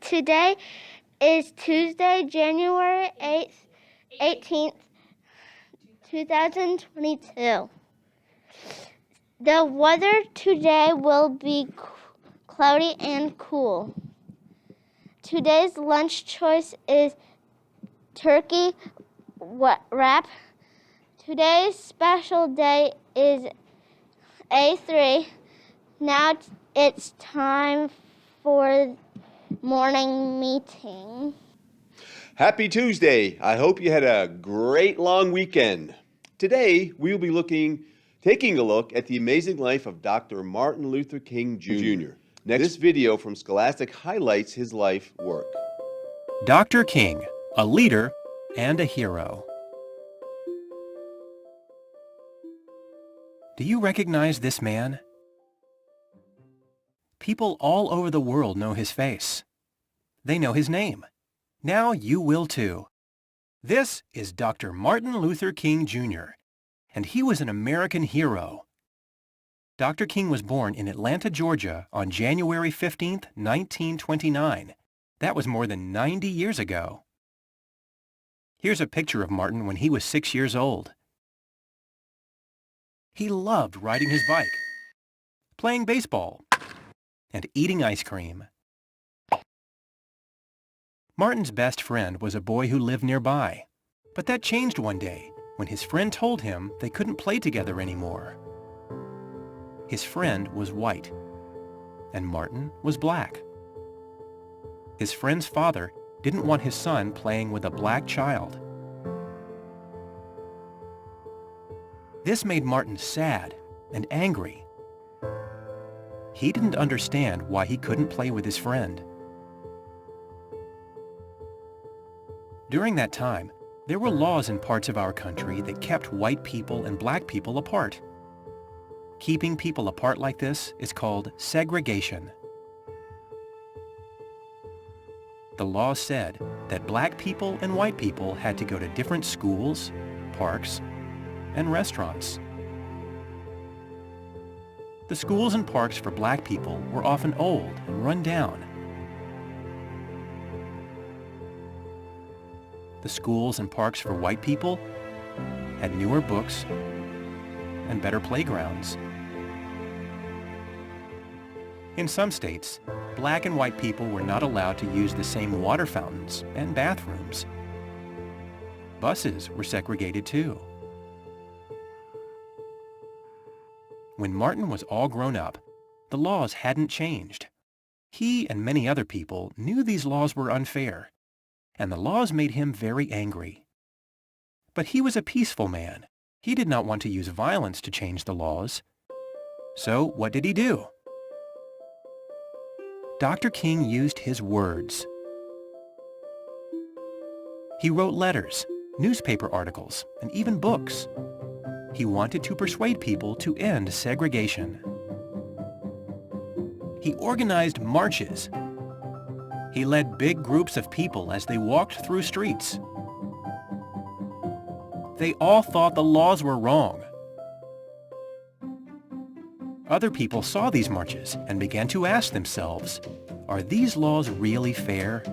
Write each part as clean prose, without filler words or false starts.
Today is Tuesday, January 18th, 2022. The weather today will be cloudy and cool. Today's lunch choice is turkey wrap. Today's special day is A3. Now it's time for morning meeting. Happy Tuesday. I hope you had a great long weekend. Today, we will be taking a look at the amazing life of Dr. Martin Luther King Jr. This video from Scholastic highlights his life work. Dr. King, a leader and a hero. Do you recognize this man? People all over the world know his face. They know his name. Now you will too. This is Dr. Martin Luther King Jr., and he was an American hero. Dr. King was born in Atlanta, Georgia on January 15, 1929. That was more than 90 years ago. Here's a picture of Martin when he was 6 years old. He loved riding his bike, playing baseball, and eating ice cream. Martin's best friend was a boy who lived nearby, but that changed one day when his friend told him they couldn't play together anymore. His friend was white, and Martin was black. His friend's father didn't want his son playing with a black child. This made Martin sad and angry. He didn't understand why he couldn't play with his friend. During that time, there were laws in parts of our country that kept white people and black people apart. Keeping people apart like this is called segregation. The law said that black people and white people had to go to different schools, parks, and restaurants. The schools and parks for black people were often old and run down. The schools and parks for white people had newer books and better playgrounds. In some states, black and white people were not allowed to use the same water fountains and bathrooms. Buses were segregated too. When Martin was all grown up, the laws hadn't changed. He and many other people knew these laws were unfair, and the laws made him very angry. But he was a peaceful man. He did not want to use violence to change the laws. So what did he do? Dr. King used his words. He wrote letters, newspaper articles, and even books. He wanted to persuade people to end segregation. He organized marches. He led big groups of people as they walked through streets. They all thought the laws were wrong. Other people saw these marches and began to ask themselves, are these laws really fair?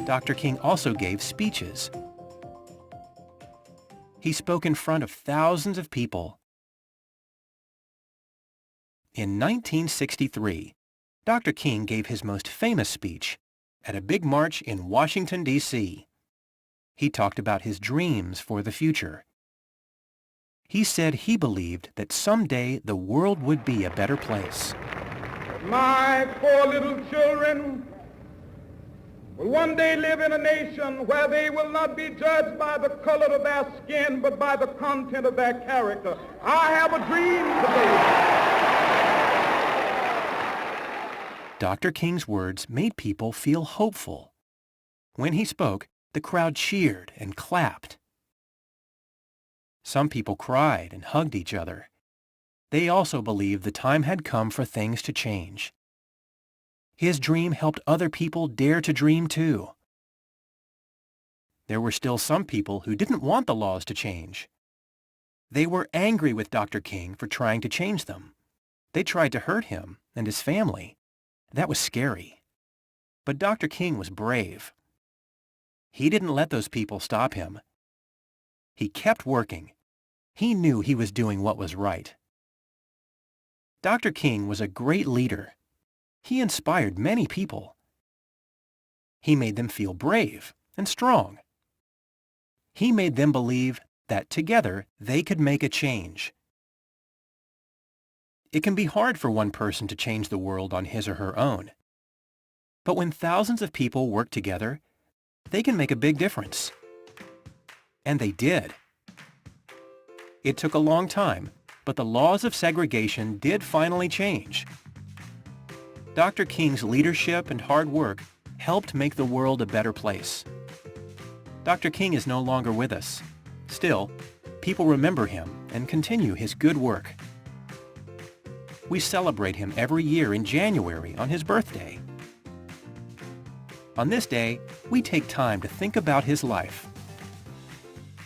Dr. King also gave speeches. He spoke in front of thousands of people. In 1963, Dr. King gave his most famous speech at a big march in Washington, D.C. He talked about his dreams for the future. He said he believed that someday the world would be a better place. My four little children will one day live in a nation where they will not be judged by the color of their skin, but by the content of their character. I have a dream today. Dr. King's words made people feel hopeful. When he spoke, the crowd cheered and clapped. Some people cried and hugged each other. They also believed the time had come for things to change. His dream helped other people dare to dream too. There were still some people who didn't want the laws to change. They were angry with Dr. King for trying to change them. They tried to hurt him and his family. That was scary. But Dr. King was brave. He didn't let those people stop him. He kept working. He knew he was doing what was right. Dr. King was a great leader. He inspired many people. He made them feel brave and strong. He made them believe that together they could make a change. It can be hard for one person to change the world on his or her own. But when thousands of people work together, they can make a big difference. And they did. It took a long time, but the laws of segregation did finally change. Dr. King's leadership and hard work helped make the world a better place. Dr. King is no longer with us. Still, people remember him and continue his good work. We celebrate him every year in January on his birthday. On this day, we take time to think about his life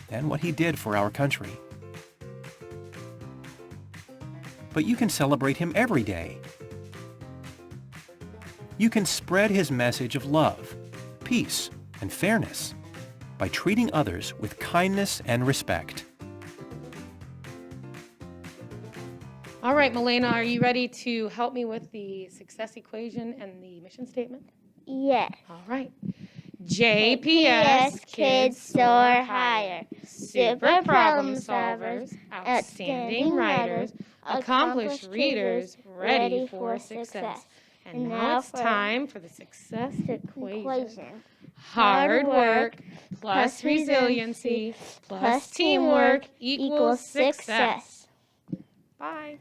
and what he did for our country. But you can celebrate him every day. You can spread his message of love, peace, and fairness by treating others with kindness and respect. All right, Milena, are you ready to help me with the success equation and the mission statement? Yes. All right. JPS, kids soar higher. Super problem solvers, outstanding writers, accomplished readers, ready for success. And now it's time for the success equation. Hard work plus resiliency plus teamwork equals success. Bye.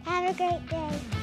Have a great day.